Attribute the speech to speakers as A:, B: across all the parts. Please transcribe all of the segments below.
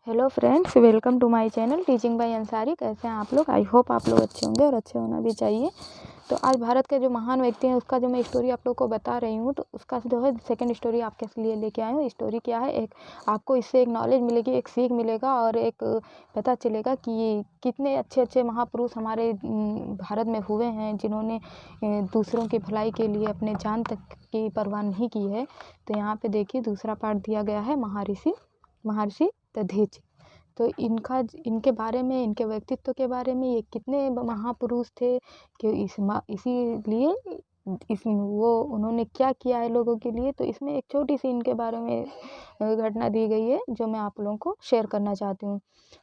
A: Hello friends, welcome to my channel teaching by Ansari. कैसे हैं आप लोग? आई होप आप लोग अच्छे होंगे और अच्छे होना भी चाहिए। तो आज भारत के जो महान व्यक्ति हैं उसका जो मैं स्टोरी आप लोग को बता रही हूँ, तो उसका जो है सेकंड स्टोरी आपके लिए लेके आई हूँ। स्टोरी क्या है, एक आपको इससे एक नॉलेज मिलेगी, एक सीख मिलेगा और एक पता चलेगा कि कितने अच्छे अच्छे महापुरुष हमारे भारत में हुए हैं, जिन्होंने दूसरों की भलाई के लिए अपने जान तक की परवाह नहीं की है। तो यहाँ पे देखिए दूसरा पार्ट दिया गया है महर्षि दधीचि। तो इनके बारे में, इनके व्यक्तित्व के बारे में, ये कितने महापुरुष थे कि इसीलिए वो उन्होंने क्या किया है लोगों के लिए। तो इसमें एक छोटी सी इनके बारे में घटना दी गई है जो मैं आप लोगों को शेयर करना चाहती हूँ।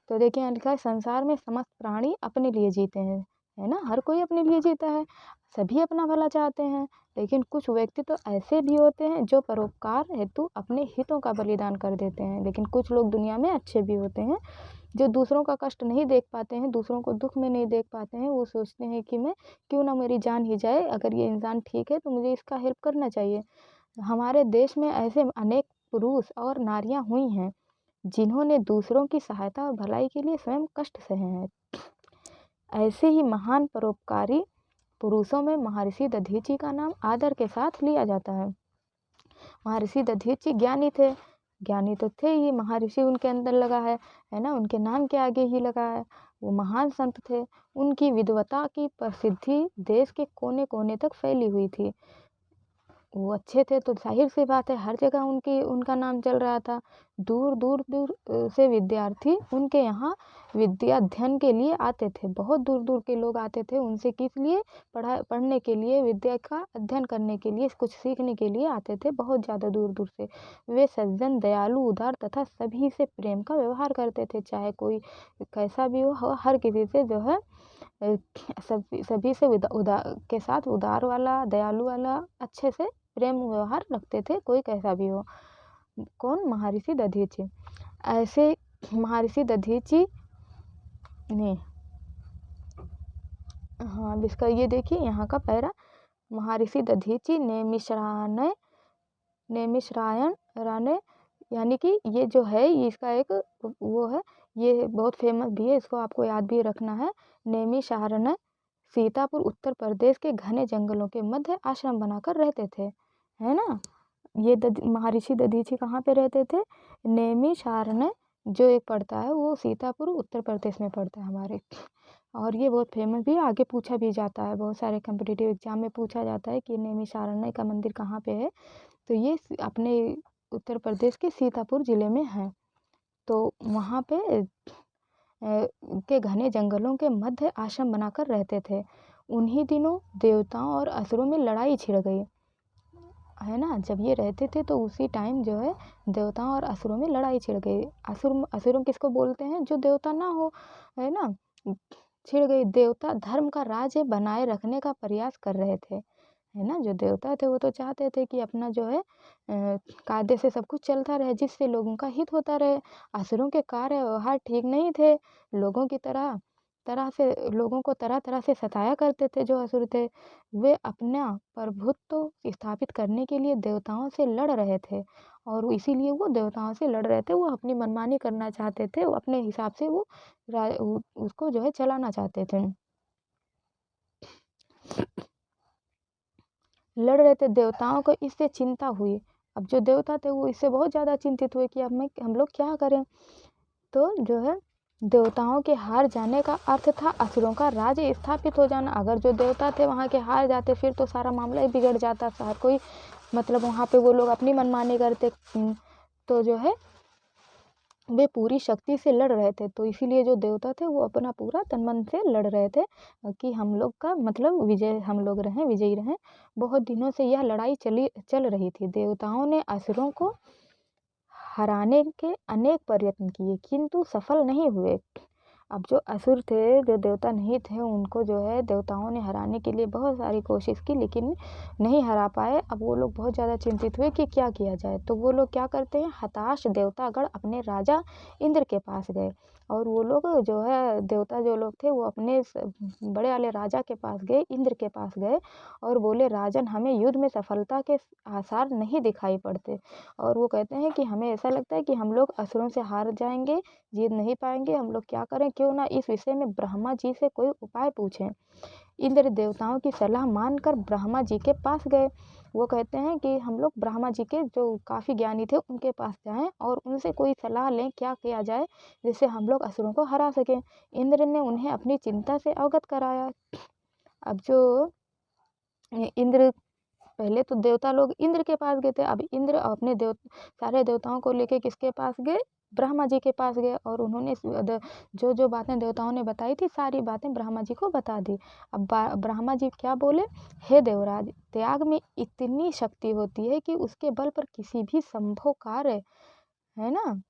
A: तो देखिए यहाँ लिखा है, संसार में समस्त प्राणी अपने लिए जीते हैं, है ना। हर कोई अपने लिए जीता है, सभी अपना भला चाहते हैं। लेकिन कुछ व्यक्ति तो ऐसे भी होते हैं जो परोपकार हेतु अपने हितों का बलिदान कर देते हैं। लेकिन कुछ लोग दुनिया में अच्छे भी होते हैं जो दूसरों का कष्ट नहीं देख पाते हैं, दूसरों को दुख में नहीं देख पाते हैं। वो सोचते हैं कि मैं क्यों ना मेरी जान ही जाए, अगर ये इंसान ठीक है तो मुझे इसका हेल्प करना चाहिए। हमारे देश में ऐसे अनेक पुरुष और नारियां हुई हैं जिन्होंने दूसरों की सहायता और भलाई के लिए स्वयं कष्ट सहे हैं। ऐसे ही महान परोपकारी पुरुषों में महर्षि दधीचि का नाम आदर के साथ लिया जाता है। महर्षि दधीचि ज्ञानी तो थे ही, महर्षि उनके अंदर लगा है ना, उनके नाम के आगे ही लगा है। वो महान संत थे। उनकी विद्वता की प्रसिद्धि देश के कोने कोने तक फैली हुई थी। वो अच्छे थे तो जाहिर सी बात है हर जगह उनका नाम चल रहा था। दूर दूर दूर से विद्यार्थी उनके यहाँ विद्या अध्ययन के लिए आते थे। बहुत दूर दूर के लोग आते थे उनसे, किस लिए? पढ़ने के लिए, विद्या का अध्ययन करने के लिए, कुछ सीखने के लिए आते थे, बहुत ज़्यादा दूर दूर से। वे सज्जन, दयालु, उदार तथा सभी से प्रेम का व्यवहार करते थे। चाहे कोई कैसा भी हो, हर किसी से जो है सभी से के साथ उदार वाला, दयालु वाला, अच्छे से प्रेम व्यवहार रखते थे, कोई कैसा भी हो। कौन? महर्षि दधीचि। ऐसे महर्षि दधीचि ने, हाँ इसका ये देखिए यहाँ का पैरा, महर्षि दधीचि नेमिषरायण राणे, यानी कि ये जो है इसका एक वो है, ये बहुत फेमस भी है, इसको आपको याद भी रखना है। नेमिषारण्य सीतापुर उत्तर प्रदेश के घने जंगलों के मध्य आश्रम बनाकर रहते थे, है ना। ये महर्षि दधीचि कहाँ पे रहते थे? नेमिषारण्य जो एक पड़ता है वो सीतापुर उत्तर प्रदेश में पड़ता है हमारे। और ये बहुत फेमस भी है, आगे पूछा भी जाता है, बहुत सारे कम्पिटिटिव एग्जाम में पूछा जाता है कि नेमिषारण्य का मंदिर कहाँ पे है। तो ये अपने उत्तर प्रदेश के सीतापुर ज़िले में है। तो वहाँ पे के घने जंगलों के मध्य आश्रम बनाकर रहते थे। उन्हीं दिनों देवताओं और असुरों में लड़ाई छिड़ गई, है ना। जब ये रहते थे तो उसी टाइम जो है देवताओं और असुरों में लड़ाई छिड़ गई। असुरों किसको बोलते हैं? जो देवता ना हो, है ना। छिड़ गई। देवता धर्म का राज्य बनाए रखने का प्रयास कर रहे थे, है ना। जो देवता थे वो तो चाहते थे कि अपना जो है कायदे से सब कुछ चलता रहे, जिससे लोगों का हित होता रहे। असुरों के कार्य व्यवहार ठीक नहीं थे। लोगों की तरह तरह से लोगों को तरह तरह से सताया करते थे जो असुर थे। वे अपना प्रभुत्व स्थापित करने के लिए देवताओं से लड़ रहे थे, और इसीलिए वो देवताओं से लड़ रहे थे। वो अपनी मनमानी करना चाहते थे, वो अपने हिसाब से वो उसको जो है चलाना चाहते थे, लड़ रहे थे। देवताओं को इससे चिंता हुई। अब जो देवता थे वो इससे बहुत ज़्यादा चिंतित हुए कि अब हम लोग क्या करें। तो जो है देवताओं के हार जाने का अर्थ था असुरों का राज्य स्थापित हो जाना। अगर जो देवता थे वहाँ के हार जाते फिर तो सारा मामला ही बिगड़ जाता। हर कोई मतलब वहाँ पे वो लोग अपनी मनमानी करते। तो जो है वे पूरी शक्ति से लड़ रहे थे। तो इसीलिए जो देवता थे वो अपना पूरा तन मन से लड़ रहे थे कि हम लोग का मतलब विजय, हम लोग रहें, विजयी रहें। बहुत दिनों से यह लड़ाई चल रही थी। देवताओं ने असुरों को हराने के अनेक प्रयत्न किए किंतु सफल नहीं हुए। अब जो असुर थे, जो देवता नहीं थे, उनको जो है देवताओं ने हराने के लिए बहुत सारी कोशिश की, लेकिन नहीं हरा पाए। अब वो लोग बहुत ज़्यादा चिंतित हुए कि क्या किया जाए। तो वो लोग क्या करते हैं, हताश देवतागण अपने राजा इंद्र के पास गए, और वो लोग जो है देवता जो लोग थे वो अपने बड़े वाले राजा के पास गए, इंद्र के पास गए, और बोले, राजन, हमें युद्ध में सफलता के आसार नहीं दिखाई पड़ते, और वो कहते हैं कि हमें ऐसा लगता है कि हम लोग असुरों से हार जाएंगे, जीत नहीं पाएंगे। हम लोग क्या करें, क्यों ना इस विषय में ब्रह्मा जी से कोई उपाय पूछें। इंद्र देवताओं की सलाह मानकर ब्रह्मा जी के पास गए। वो कहते हैं कि हम लोग ब्रह्मा जी के जो काफ़ी ज्ञानी थे उनके पास जाएं और उनसे कोई सलाह लें, क्या किया जाए जिससे हम लोग असुरों को हरा सकें। इंद्र ने उन्हें अपनी चिंता से अवगत कराया। अब जो इंद्र, पहले तो देवता लोग इंद्र के पास गए थे, अब इंद्र अपने सारे देवताओं को लेके किसके पास गए, ब्रह्मा जी के पास गए, और उन्होंने जो जो बातें देवताओं ने बताई थी सारी बातें ब्रह्मा जी को बता दी। अब ब्रह्मा जी क्या बोले, हे देवराज, त्याग में इतनी शक्ति होती है कि उसके बल पर किसी भी संभव कार्य, है ना,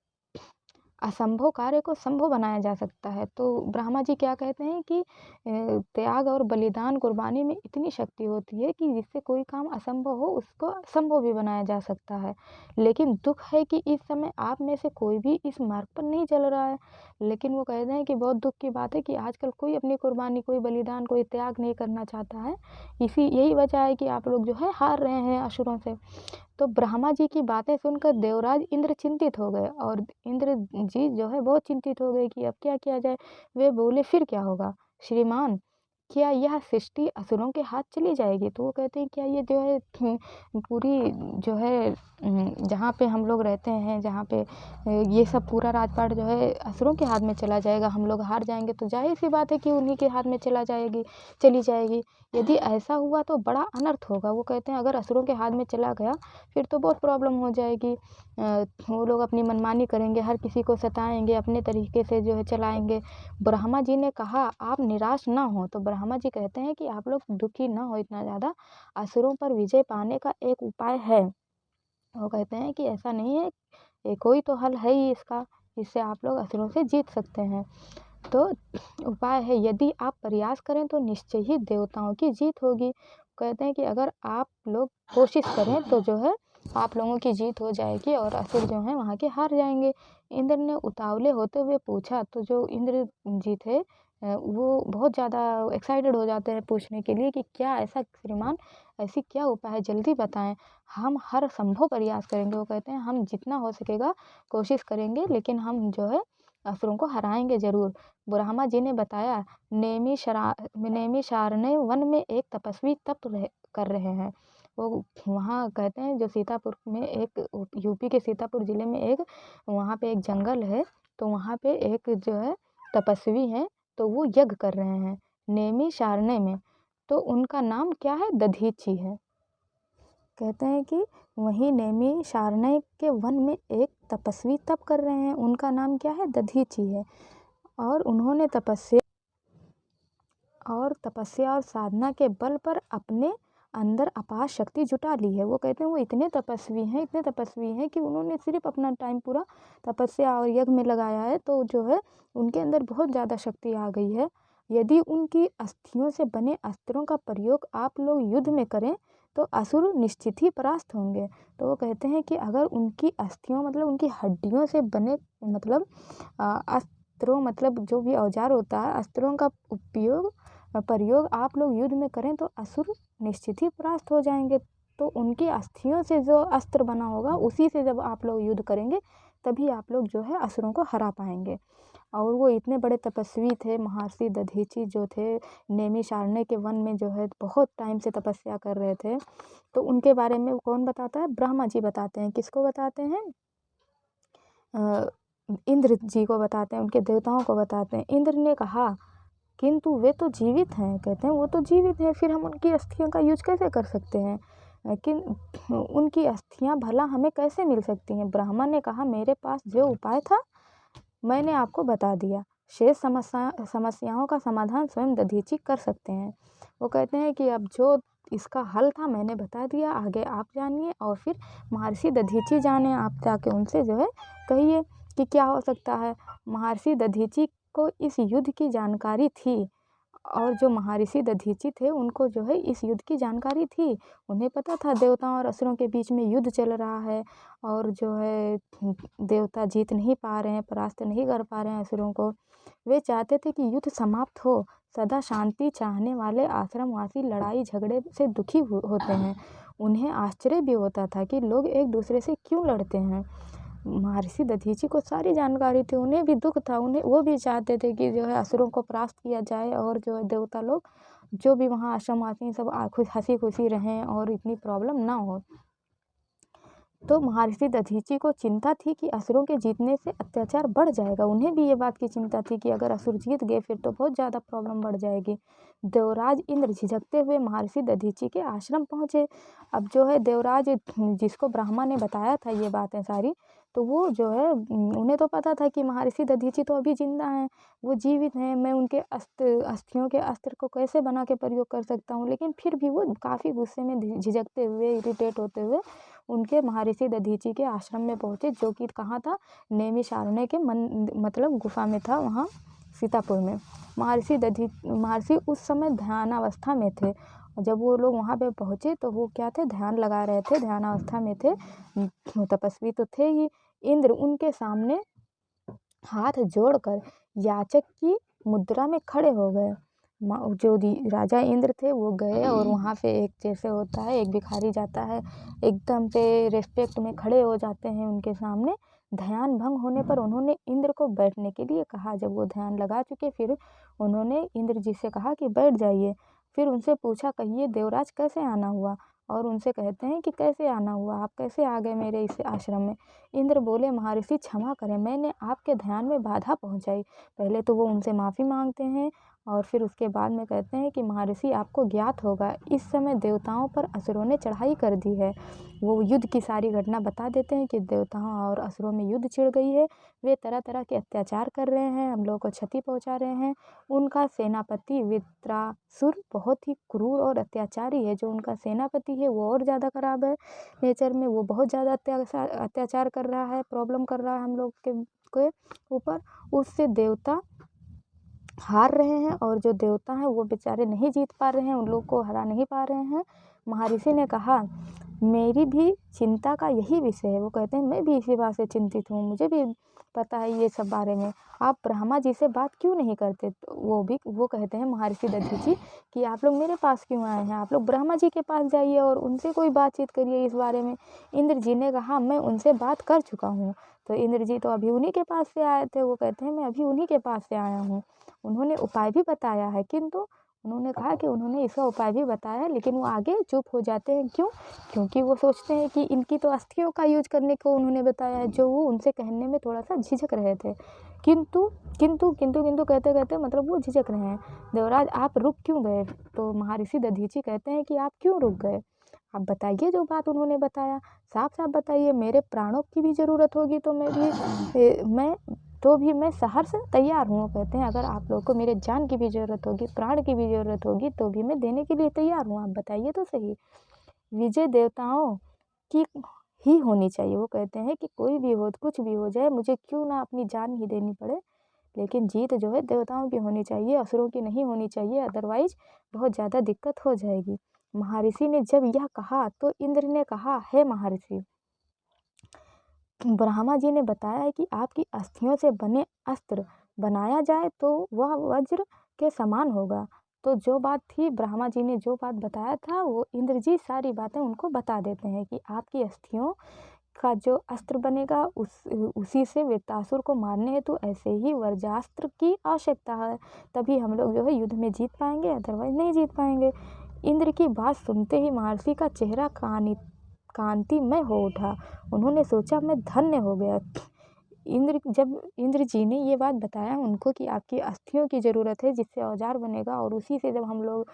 A: असंभव कार्य को संभव बनाया जा सकता है। तो ब्रह्मा जी क्या कहते हैं कि त्याग और बलिदान कुर्बानी में इतनी शक्ति होती है कि जिससे कोई काम असंभव हो उसको संभव भी बनाया जा सकता है। लेकिन दुख है कि इस समय आप में से कोई भी इस मार्ग पर नहीं चल रहा है। लेकिन वो कहते हैं कि बहुत दुख की बात है कि आजकल कोई अपनी कुर्बानी, कोई बलिदान, कोई त्याग नहीं करना चाहता है। यही वजह है कि आप लोग जो है हार रहे हैं असुरों से। तो ब्रह्मा जी की बातें सुनकर देवराज इंद्र चिंतित हो गए, और इंद्र जी जो है बहुत चिंतित हो गए कि अब क्या किया जाए। वे बोले, फिर क्या होगा श्रीमान, क्या यह सृष्टि असुरों के हाथ चली जाएगी। तो वो कहते हैं, क्या ये जो है पूरी जो है जहाँ पे हम लोग रहते हैं, जहाँ पे ये सब पूरा राजपाट जो है असुरों के हाथ में चला जाएगा, हम लोग हार जाएंगे, तो जाहिर सी बात है कि उन्हीं के हाथ में चली जाएगी। यदि ऐसा हुआ तो बड़ा अनर्थ होगा। वो कहते हैं, अगर असुरों के हाथ में चला गया फिर तो बहुत प्रॉब्लम हो जाएगी। वो लोग अपनी मनमानी करेंगे, हर किसी को सताएंगे, अपने तरीके से जो है चलाएंगे। ब्रह्मा जी ने कहा, आप निराश ना हो। तो ब्रह्मा जी कहते हैं कि आप लोग दुखी ना हो इतना ज़्यादा, असुरों पर विजय पाने का एक उपाय है। वो कहते हैं कि ऐसा नहीं है, कोई तो हल है ही इसका, इससे आप लोग असुरों से जीत सकते हैं। तो उपाय है, यदि आप प्रयास करें तो निश्चय ही देवताओं की जीत होगी। कहते हैं कि अगर आप लोग कोशिश करें तो जो है आप लोगों की जीत हो जाएगी और असुर जो हैं वहाँ के हार जाएंगे। इंद्र ने उतावले होते हुए पूछा। तो जो इंद्र जी थे वो बहुत ज़्यादा एक्साइटेड हो जाते हैं पूछने के लिए कि क्या ऐसा श्रीमान, ऐसी क्या उपाय है, जल्दी बताएं, हम हर संभव प्रयास करेंगे। वो कहते हैं, हम जितना हो सकेगा कोशिश करेंगे, लेकिन हम जो है असुरों को हराएंगे ज़रूर। ब्रह्मा जी ने बताया, नैमिषारण्य वन में एक तपस्वी कर रहे हैं। वो वहाँ कहते हैं, जो सीतापुर में एक, यूपी के सीतापुर ज़िले में एक, वहाँ पे एक जंगल है, तो वहाँ पे एक जो है तपस्वी हैं, तो वो यज्ञ कर रहे हैं नैमिषारण्य में। तो उनका नाम क्या है, दधीची है। कहते हैं कि वहीं नैमिषारण्य के वन में एक तपस्वी तप कर रहे हैं, उनका नाम क्या है, दधीची है। और उन्होंने तपस्या और साधना के बल पर अपने अंदर अपार शक्ति जुटा ली है। वो कहते हैं वो इतने तपस्वी हैं कि उन्होंने सिर्फ अपना टाइम पूरा तपस्या और यज्ञ में लगाया है, तो जो है उनके अंदर बहुत ज़्यादा शक्ति आ गई है। यदि उनकी अस्थियों से बने अस्त्रों का प्रयोग आप लोग युद्ध में करें तो असुर निश्चित ही परास्त होंगे। तो वो कहते हैं कि अगर उनकी अस्थियों मतलब उनकी हड्डियों से बने मतलब अस्त्रों मतलब जो भी औजार होता है, अस्त्रों का प्रयोग आप लोग युद्ध में करें तो असुर निश्चित ही परास्त हो जाएंगे। तो उनकी अस्थियों से जो अस्त्र बना होगा उसी से जब आप लोग युद्ध करेंगे तभी आप लोग जो है असुरों को हरा पाएंगे। और वो इतने बड़े तपस्वी थे, महर्षि दधीची जो थे, नैमिषारण्य के वन में जो है बहुत टाइम से तपस्या कर रहे थे। तो उनके बारे में कौन बताता है, ब्रह्मा जी बताते हैं। किसको बताते हैं, इंद्र जी को बताते हैं, उनके देवताओं को बताते हैं। इंद्र ने कहा, किंतु वे तो जीवित हैं। कहते हैं वो तो जीवित हैं, फिर हम उनकी अस्थियों का यूज कैसे कर सकते हैं, लेकिन उनकी अस्थियां भला हमें कैसे मिल सकती हैं। ब्राह्मण ने कहा, मेरे पास जो उपाय था मैंने आपको बता दिया, शेष समस्याओं का समाधान स्वयं दधीची कर सकते हैं। वो कहते हैं कि अब जो इसका हल था मैंने बता दिया, आगे आप जानिए और फिर महर्षि दधीची जाने, आप जाके उनसे जो है कहिए कि क्या हो सकता है। महर्षि दधीची को इस युद्ध की जानकारी थी और जो महर्षि दधीचि थे उनको जो है इस युद्ध की जानकारी थी। उन्हें पता था देवताओं और असुरों के बीच में युद्ध चल रहा है और जो है देवता जीत नहीं पा रहे हैं, परास्त नहीं कर पा रहे हैं असुरों को। वे चाहते थे कि युद्ध समाप्त हो। सदा शांति चाहने वाले आश्रमवासी लड़ाई झगड़े से दुखी होते हैं। उन्हें आश्चर्य भी होता था कि लोग एक दूसरे से क्यों लड़ते हैं। महर्षि दधीचि को सारी जानकारी थी, उन्हें भी दुख था, वो भी चाहते थे कि जो है असुरों को परास्त किया जाए और जो है देवता लोग जो भी वहाँ आश्रमवासी हैं सब हंसी खुशी रहें और इतनी प्रॉब्लम ना हो। तो महर्षि दधीचि को चिंता थी कि असुरों के जीतने से अत्याचार बढ़ जाएगा। उन्हें भी ये बात की चिंता थी कि अगर असुर जीत गए फिर तो बहुत ज़्यादा प्रॉब्लम बढ़ जाएगी। देवराज इंद्र झिझकते हुए महर्षि दधीचि के आश्रम पहुँचे। अब जो है देवराज जिसको ब्रह्मा ने बताया था ये बातें सारी, तो वो जो है उन्हें तो पता था कि महर्षि दधीचि तो अभी जिंदा हैं, वो जीवित हैं, मैं उनके अस्थियों के अस्त्र को कैसे बना के प्रयोग कर सकता हूँ। लेकिन फिर भी वो काफ़ी गुस्से में झिझकते हुए, इरिटेट होते हुए उनके महर्षि दधीचि के आश्रम में पहुँचे, जो कि कहाँ था, नैमिषारण्य के मतलब गुफा में था, वहाँ सीतापुर में। महर्षि उस समय ध्यानावस्था में थे। जब वो लोग वहाँ पे पहुँचे तो वो क्या थे, ध्यान लगा रहे थे, ध्यानावस्था में थे, तपस्वी तो थे ही। इंद्र उनके सामने हाथ जोड़कर याचक की मुद्रा में खड़े हो गए। जो राजा इंद्र थे वो गए और वहाँ पे एक जैसे होता है एक भिखारी जाता है, एकदम से रिस्पेक्ट में खड़े हो जाते हैं उनके सामने। ध्यान भंग होने पर उन्होंने इंद्र को बैठने के लिए कहा। जब वो ध्यान लगा चुके फिर उन्होंने इंद्र जी से कहा कि बैठ जाइए। फिर उनसे पूछा, कहिए देवराज कैसे आना हुआ। और उनसे कहते हैं कि कैसे आना हुआ, आप कैसे आ गए मेरे इस आश्रम में। इंद्र बोले, महर्षि क्षमा करें, मैंने आपके ध्यान में बाधा पहुंचाई। पहले तो वो उनसे माफ़ी मांगते हैं और फिर उसके बाद में कहते हैं कि महर्षि आपको ज्ञात होगा इस समय देवताओं पर असुरों ने चढ़ाई कर दी है। वो युद्ध की सारी घटना बता देते हैं कि देवताओं और असुरों में युद्ध छिड़ गई है, वे तरह तरह के अत्याचार कर रहे हैं, हम लोगों को क्षति पहुंचा रहे हैं। उनका सेनापति वृत्रासुर बहुत ही क्रूर और अत्याचारी है। जो उनका सेनापति है वो और ज़्यादा खराब है नेचर में, वो बहुत ज़्यादा अत्याचार कर रहा है, प्रॉब्लम कर रहा है हम लोग के ऊपर। उससे देवता हार रहे हैं और जो देवता हैं वो बेचारे नहीं जीत पा रहे हैं, उन लोग को हरा नहीं पा रहे हैं। महर्षि ने कहा, मेरी भी चिंता का यही विषय है। वो कहते हैं मैं भी इसी बात से चिंतित हूँ, मुझे भी पता है ये सब बारे में, आप ब्रह्मा जी से बात क्यों नहीं करते। तो वो कहते हैं महर्षि दधीचि कि आप लोग मेरे पास क्यों आए हैं, आप लोग ब्रह्मा जी के पास जाइए और उनसे कोई बातचीत करिए इस बारे में। इंद्र जी ने कहा, मैं उनसे बात कर चुका हूँ। तो इंद्र जी तो अभी उन्हीं के पास से आए थे। वो कहते हैं मैं अभी उन्हीं के पास से आया हूँ। उन्होंने उपाय भी बताया है, किंतु उन्होंने कहा कि उन्होंने इसका उपाय भी बताया, लेकिन वो आगे चुप हो जाते हैं। क्यों? क्योंकि वो सोचते हैं कि इनकी तो अस्थियों का यूज करने को उन्होंने बताया है, जो वो उनसे कहने में थोड़ा सा झिझक रहे थे। किंतु किंतु किंतु किंतु कहते कहते मतलब वो झिझक रहे हैं। देवराज आप रुक क्यों गए। तो महर्षि दधीचि कहते हैं कि आप क्यों रुक गए, आप बताइए जो बात उन्होंने बताया, साफ साफ बताइए। मेरे प्राणों की भी ज़रूरत होगी तो मैं शहर से तैयार हूँ। कहते हैं अगर आप लोग को मेरे जान की भी ज़रूरत होगी, प्राण की भी ज़रूरत होगी तो भी मैं देने के लिए तैयार हूँ, आप बताइए तो सही। विजय देवताओं की ही होनी चाहिए। वो कहते हैं कि कोई भी हो, कुछ भी हो जाए, मुझे क्यों ना अपनी जान ही देनी पड़े, लेकिन जीत जो है देवताओं की होनी चाहिए, असुरों की नहीं होनी चाहिए, अदरवाइज बहुत ज़्यादा दिक्कत हो जाएगी। महर्षि ने जब यह कहा तो इंद्र ने कहा, हे महर्षि, ब्रह्मा जी ने बताया है कि आपकी अस्थियों से बने अस्त्र बनाया जाए तो वह वज्र के समान होगा। तो जो बात थी, ब्रह्मा जी ने जो बात बताया था वो इंद्र जी सारी बातें उनको बता देते हैं कि आपकी अस्थियों का जो अस्त्र बनेगा उसी से वृत्रासुर को मारने हेतु ऐसे ही वज्रास्त्र की आवश्यकता है, तभी हम लोग जो है युद्ध में जीत पाएंगे, अदरवाइज नहीं जीत पाएंगे। इंद्र की बात सुनते ही महर्षि का चेहरा कांतिमय हो उठा। उन्होंने सोचा मैं धन्य हो गया। जब इंद्र जी ने ये बात बताया उनको कि आपकी अस्थियों की ज़रूरत है जिससे औजार बनेगा और उसी से जब हम लोग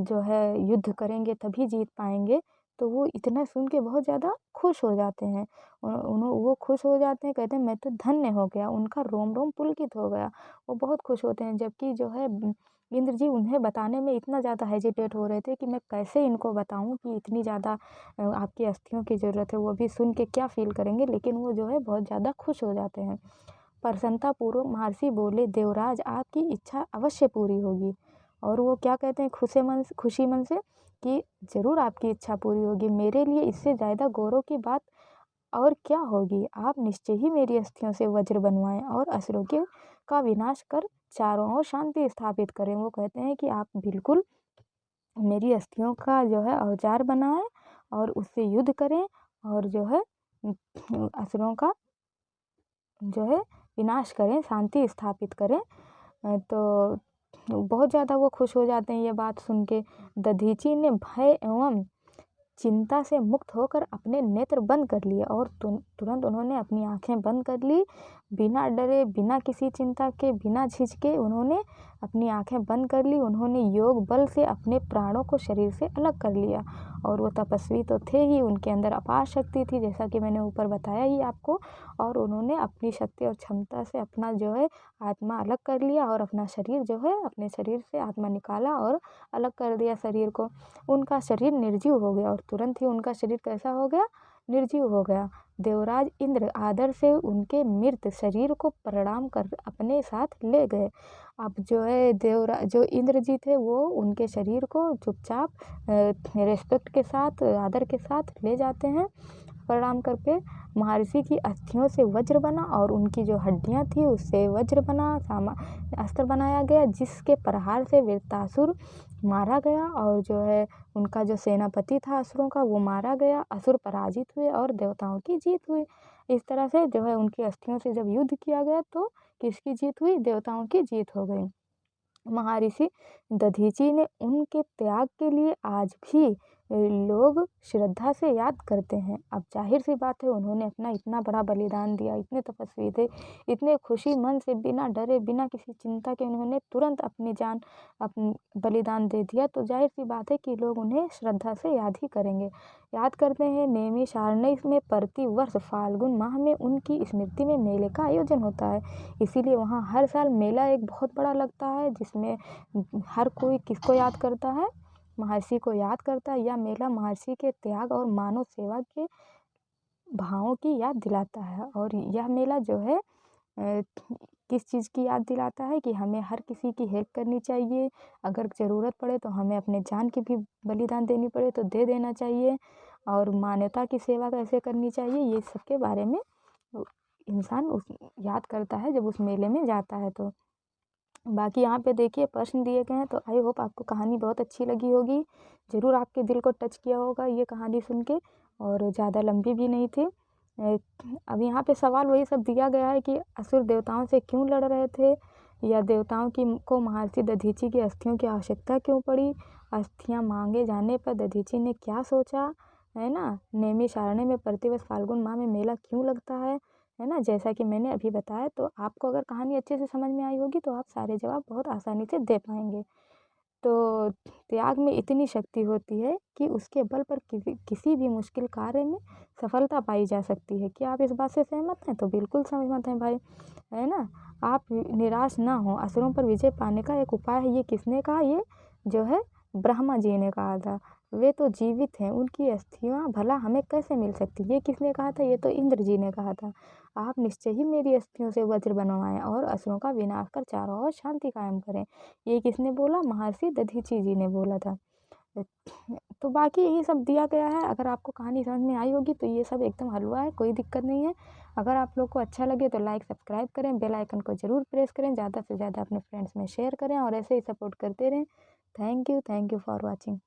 A: जो है युद्ध करेंगे तभी जीत पाएंगे, तो वो इतना सुन के बहुत ज़्यादा खुश हो जाते हैं। वो खुश हो जाते हैं, कहते हैं मैं तो धन्य हो गया, उनका रोम रोम पुलकित हो गया, वो बहुत खुश होते हैं। जबकि जो है इंद्र जी उन्हें बताने में इतना ज़्यादा हेजिटेट हो रहे थे कि मैं कैसे इनको बताऊं कि इतनी ज़्यादा आपकी अस्थियों की ज़रूरत है, वो भी सुन के क्या फील करेंगे, लेकिन वो जो है बहुत ज़्यादा खुश हो जाते हैं। प्रसन्नतापूर्वक महर्षि बोले, देवराज आपकी इच्छा अवश्य पूरी होगी। और वो क्या कहते हैं खुशी मन से कि ज़रूर आपकी इच्छा पूरी होगी, मेरे लिए इससे ज़्यादा गौरव की बात और क्या होगी। आप निश्चय ही मेरी अस्थियों से वज्र बनवाएं और असुरों का विनाश कर चारों ओर शांति स्थापित करें। वो कहते हैं कि आप बिल्कुल मेरी अस्थियों का जो है औजार बनाएं और उससे युद्ध करें और जो है असुरों का जो है विनाश करें, शांति स्थापित करें। तो बहुत ज़्यादा वो खुश हो जाते हैं ये बात सुन के। दधीची ने भय एवं चिंता से मुक्त होकर अपने नेत्र बंद कर लिए और तुरंत उन्होंने अपनी आंखें बंद कर ली। बिना डरे, बिना किसी चिंता के, बिना झिझके उन्होंने अपनी आंखें बंद कर ली। उन्होंने योग बल से अपने प्राणों को शरीर से अलग कर लिया। और वो तपस्वी तो थे ही, उनके अंदर अपार शक्ति थी, जैसा कि मैंने ऊपर बताया ही आपको। और उन्होंने अपनी शक्ति और क्षमता से अपना जो है आत्मा अलग कर लिया और अपना शरीर जो है, अपने शरीर से आत्मा निकाला और अलग कर दिया शरीर को। उनका शरीर निर्जीव हो गया और तुरंत ही उनका शरीर कैसा हो गया, निर्जीव हो गया। देवराज इंद्र आदर से उनके मृत शरीर को प्रणाम कर अपने साथ ले गए। अब जो है जो इंद्र जी थे वो उनके शरीर को चुपचाप रिस्पेक्ट के साथ, आदर के साथ ले जाते हैं प्रणाम करके। महर्षि की अस्थियों से वज्र बना और उनकी जो हड्डियां थी उससे वज्र बना अस्त्र बनाया गया, जिसके प्रहार से वृत्तासुर मारा गया। और जो है उनका जो सेनापति था असुरों का, वो मारा गया। असुर पराजित हुए और देवताओं की जीत हुई। इस तरह से जो है उनकी अस्थियों से जब युद्ध किया गया तो किसकी जीत हुई, देवताओं की जीत हो गई। महर्षि दधीची ने उनके त्याग के लिए आज भी लोग श्रद्धा से याद करते हैं। अब जाहिर सी बात है, उन्होंने अपना इतना बड़ा बलिदान दिया, इतने तपस्वी थे, इतने खुशी मन से, बिना डरे, बिना किसी चिंता के उन्होंने तुरंत अपनी जान बलिदान दे दिया। तो जाहिर सी बात है कि लोग उन्हें श्रद्धा से याद ही करेंगे, याद करते हैं। नैमिषारण्य में प्रति वर्ष फाल्गुन माह में उनकी स्मृति में मेले का आयोजन होता है, इसीलिए वहाँ हर साल मेला एक बहुत बड़ा लगता है, जिसमें हर कोई किसको याद करता है, महर्षि को याद करता है। यह मेला महर्षि के त्याग और मानव सेवा के भावों की याद दिलाता है। और यह मेला जो है किस चीज़ की याद दिलाता है कि हमें हर किसी की हेल्प करनी चाहिए, अगर ज़रूरत पड़े तो हमें अपने जान की भी बलिदान देनी पड़े तो दे देना चाहिए, और मानवता की सेवा कैसे करनी चाहिए, ये सब के बारे में इंसान याद करता है जब उस मेले में जाता है। तो बाकी यहाँ पे देखिए प्रश्न दिए गए हैं, तो आई होप आपको कहानी बहुत अच्छी लगी होगी, ज़रूर आपके दिल को टच किया होगा ये कहानी सुन के, और ज़्यादा लंबी भी नहीं थी। अब यहाँ पे सवाल वही सब दिया गया है कि असुर देवताओं से क्यों लड़ रहे थे, या देवताओं को महर्षि दधीची की अस्थियों की आवश्यकता क्यों पड़ी, अस्थियाँ मांगे जाने पर दधीची ने क्या सोचा, है ना। नैमिषारण्य में प्रतिवर्ष फाल्गुन माह में मेला क्यों लगता है ना, जैसा कि मैंने अभी बताया। तो आपको अगर कहानी अच्छे से समझ में आई होगी तो आप सारे जवाब बहुत आसानी से दे पाएंगे। तो त्याग में इतनी शक्ति होती है कि उसके बल पर किसी भी मुश्किल कार्य में सफलता पाई जा सकती है। क्या आप इस बात से सहमत हैं? तो बिल्कुल सहमत हैं भाई, है ना। आप निराश ना हो, असुरों पर विजय पाने का एक उपाय है। ये किसने कहा? ये जो है ब्रह्मा जी ने कहा था। वे तो जीवित हैं, उनकी अस्थियां भला हमें कैसे मिल सकती? ये किसने कहा था? ये तो इंद्र जी ने कहा था। आप निश्चय ही मेरी अस्थियों से वज्र बनवाएं और असुरों का विनाश कर चारों ओर शांति कायम करें। ये किसने बोला? महर्षि दधीची जी ने बोला था। तो बाकी यही सब दिया गया है। अगर आपको कहानी समझ में आई होगी तो ये सब एकदम हलवा है, कोई दिक्कत नहीं है। अगर आप लोग को अच्छा लगे तो लाइक सब्सक्राइब करें, बेल आइकन को ज़रूर प्रेस करें, ज़्यादा से ज़्यादा अपने फ्रेंड्स में शेयर करें और ऐसे ही सपोर्ट करते रहें। Thank you for watching.